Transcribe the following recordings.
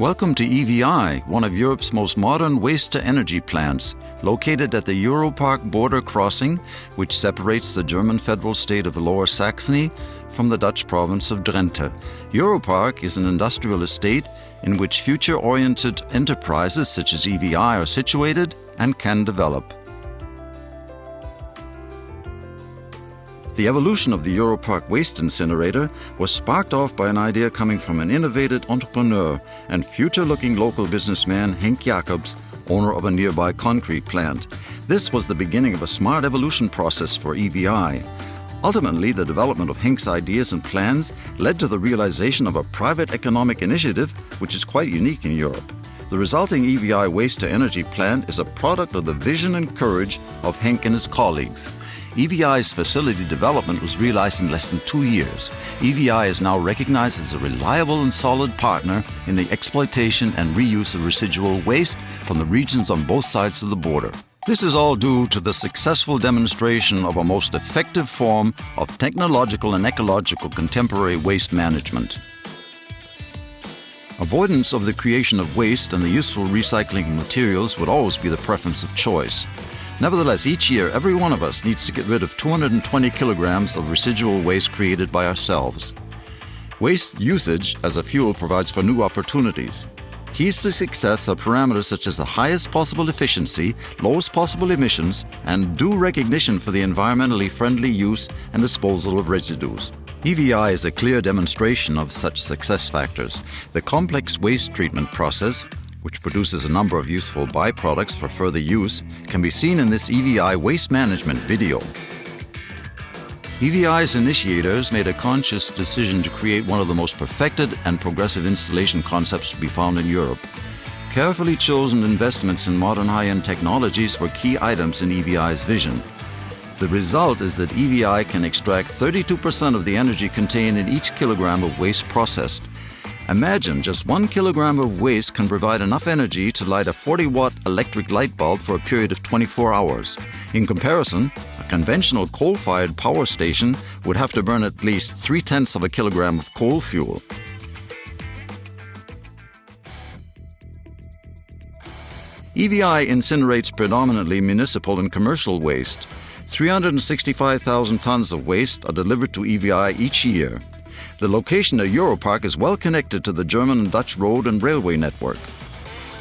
Welcome to EVI, one of Europe's most modern waste-to-energy plants, located at the Europark border crossing, which separates the German federal state of Lower Saxony from the Dutch province of Drenthe. Europark is an industrial estate in which future-oriented enterprises such as EVI are situated and can develop. The evolution of the Europark waste incinerator was sparked off by an idea coming from an innovative entrepreneur and future-looking local businessman Henk Jacobs, owner of a nearby concrete plant. This was the beginning of a smart evolution process for EVI. Ultimately, the development of Henk's ideas and plans led to the realization of a private economic initiative which is quite unique in Europe. The resulting EVI waste-to-energy plant is a product of the vision and courage of Henk and his colleagues. EVI's facility development was realized in less than 2 years. EVI is now recognized as a reliable and solid partner in the exploitation and reuse of residual waste from the regions on both sides of the border. This is all due to the successful demonstration of a most effective form of technological and ecological contemporary waste management. Avoidance of the creation of waste and the useful recycling of materials would always be the preference of choice. Nevertheless, each year, every one of us needs to get rid of 220 kilograms of residual waste created by ourselves. Waste usage as a fuel provides for new opportunities. Keys to success are parameters such as the highest possible efficiency, lowest possible emissions, and due recognition for the environmentally friendly use and disposal of residues. EVI is a clear demonstration of such success factors. The complex waste treatment process, which produces a number of useful byproducts for further use, can be seen in this EVI waste management video. EVI's initiators made a conscious decision to create one of the most perfected and progressive installation concepts to be found in Europe. Carefully chosen investments in modern high-end technologies were key items in EVI's vision. The result is that EVI can extract 32% of the energy contained in each kilogram of waste processed. Imagine just 1 kilogram of waste can provide enough energy to light a 40-watt electric light bulb for a period of 24 hours. In comparison, a conventional coal-fired power station would have to burn at least 0.3 of a kilogram of coal fuel. EVI incinerates predominantly municipal and commercial waste. 365,000 tons of waste are delivered to EVI each year. The location of Europark is well connected to the German and Dutch road and railway network.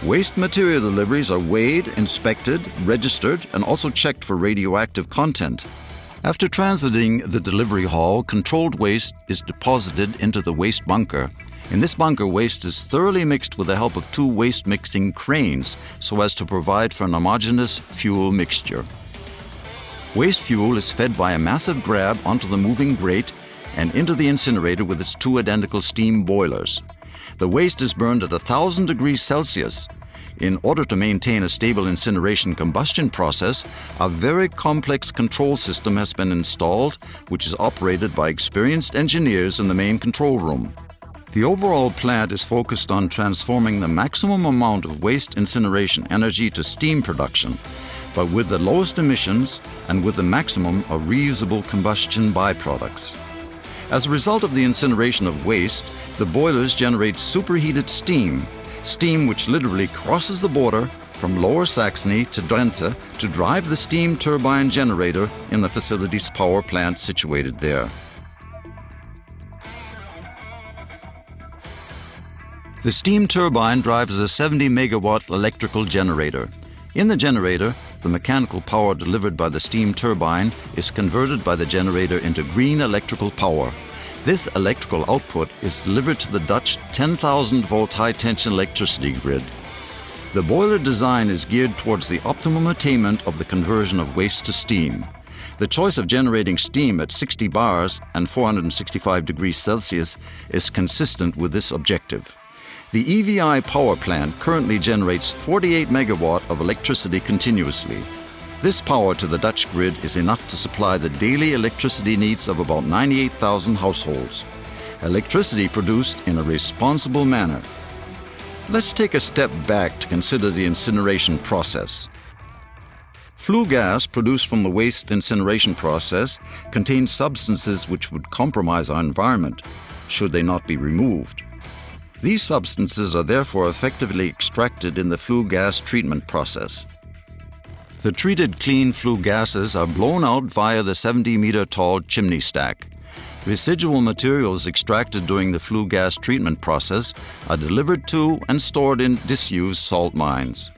Waste material deliveries are weighed, inspected, registered, and also checked for radioactive content. After transiting the delivery hall, controlled waste is deposited into the waste bunker. In this bunker, waste is thoroughly mixed with the help of 2 waste mixing cranes so as to provide for an homogeneous fuel mixture. Waste fuel is fed by a massive grab onto the moving grate and into the incinerator with its 2 identical steam boilers. The waste is burned at 1,000 degrees Celsius. In order to maintain a stable incineration combustion process, a very complex control system has been installed, which is operated by experienced engineers in the main control room. The overall plant is focused on transforming the maximum amount of waste incineration energy to steam production, but with the lowest emissions and with the maximum of reusable combustion byproducts. As a result of the incineration of waste, the boilers generate superheated steam which literally crosses the border from Lower Saxony to Drenthe to drive the steam turbine generator in the facility's power plant situated there. The steam turbine drives a 70-megawatt electrical generator. In the generator, the mechanical power delivered by the steam turbine is converted by the generator into green electrical power. This electrical output is delivered to the Dutch 10,000-volt high-tension electricity grid. The boiler design is geared towards the optimum attainment of the conversion of waste to steam. The choice of generating steam at 60 bars and 465 degrees Celsius is consistent with this objective. The EVI power plant currently generates 48 megawatt of electricity continuously. This power to the Dutch grid is enough to supply the daily electricity needs of about 98,000 households. Electricity produced in a responsible manner. Let's take a step back to consider the incineration process. Flue gas produced from the waste incineration process contains substances which would compromise our environment should they not be removed. These substances are therefore effectively extracted in the flue gas treatment process. The treated clean flue gases are blown out via the 70-meter-tall chimney stack. Residual materials extracted during the flue gas treatment process are delivered to and stored in disused salt mines.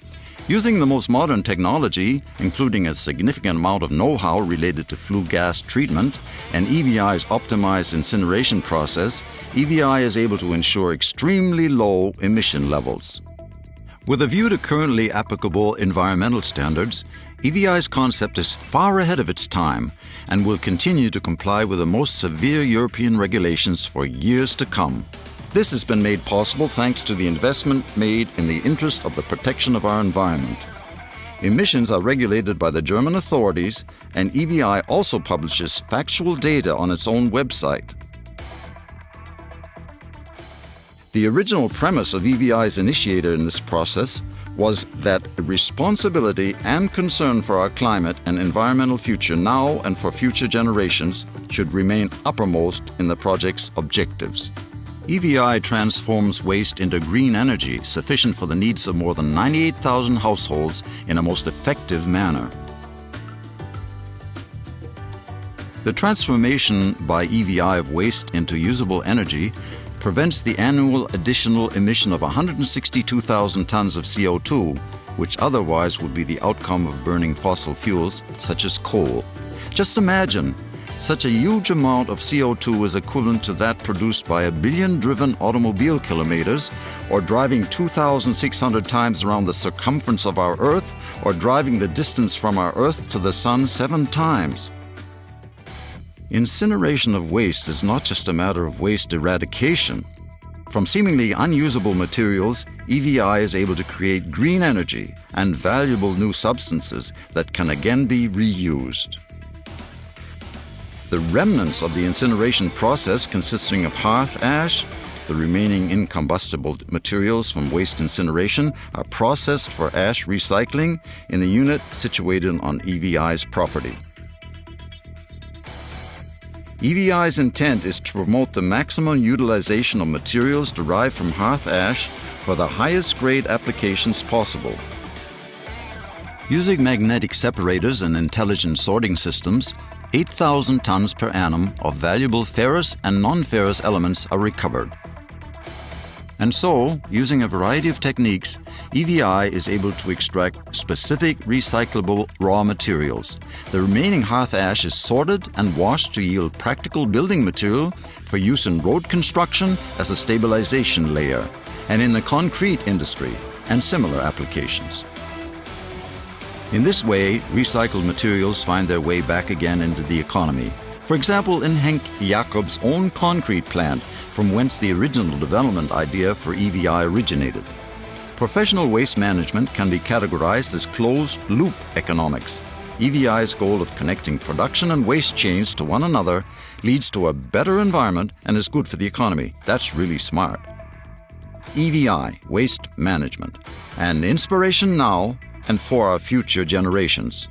Using the most modern technology, including a significant amount of know-how related to flue gas treatment and EVI's optimized incineration process, EVI is able to ensure extremely low emission levels. With a view to currently applicable environmental standards, EVI's concept is far ahead of its time and will continue to comply with the most severe European regulations for years to come. This has been made possible thanks to the investment made in the interest of the protection of our environment. Emissions are regulated by the German authorities, and EVI also publishes factual data on its own website. The original premise of EVI's initiator in this process was that responsibility and concern for our climate and environmental future now and for future generations should remain uppermost in the project's objectives. EVI transforms waste into green energy sufficient for the needs of more than 98,000 households in a most effective manner. The transformation by EVI of waste into usable energy prevents the annual additional emission of 162,000 tons of CO2, which otherwise would be the outcome of burning fossil fuels such as coal. Just imagine, such a huge amount of CO2 is equivalent to that produced by 1 billion driven automobile kilometers, or driving 2,600 times around the circumference of our Earth, or driving the distance from our Earth to the Sun 7 times. Incineration of waste is not just a matter of waste eradication. From seemingly unusable materials, EVI is able to create green energy and valuable new substances that can again be reused. The remnants of the incineration process, consisting of hearth ash, the remaining incombustible materials from waste incineration, are processed for ash recycling in the unit situated on EVI's property. EVI's intent is to promote the maximum utilization of materials derived from hearth ash for the highest grade applications possible. Using magnetic separators and intelligent sorting systems, 8,000 tons per annum of valuable ferrous and non-ferrous elements are recovered. And so, using a variety of techniques, EVI is able to extract specific recyclable raw materials. The remaining hearth ash is sorted and washed to yield practical building material for use in road construction as a stabilization layer, and in the concrete industry and similar applications. In this way, recycled materials find their way back again into the economy. For example, in Henk Jacob's own concrete plant, from whence the original development idea for EVI originated. Professional waste management can be categorized as closed-loop economics. EVI's goal of connecting production and waste chains to one another leads to a better environment and is good for the economy. That's really smart. EVI, waste management, an inspiration now and for our future generations.